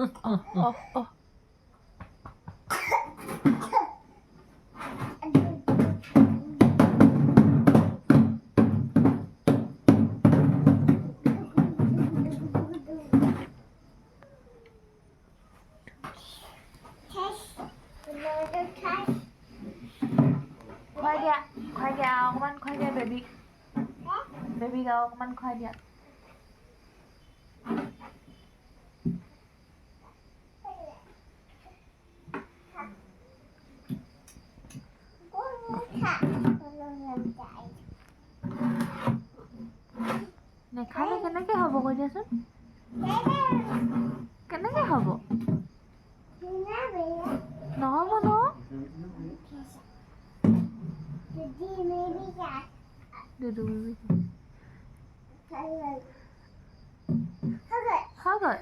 oh. Khoai dia অকমান khoai dia baby. Baby ga অকমান khoai dia. নেখালে কেনেকে হ'ব কৈ দিয়াচোন কেনেকে হ'ব নহ'ব ন দুদু বেবি খাগৰ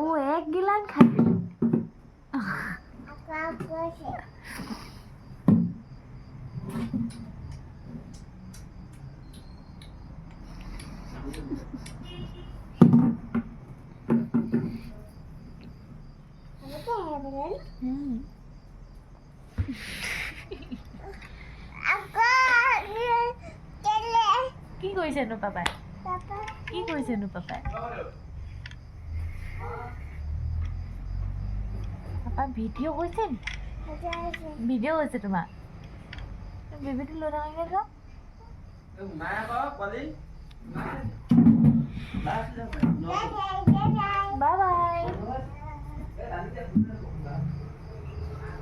ও এক গিলান খাবি কি কৰিছেনো পাপাই কি কৰিছেনো পাপাই পাপা ভিডিঅ' কৰিছে নি ভিডিঅ' কৰিছে তোমাৰ বেবিটো লৈ থাকাকে যোৱা বাই বাই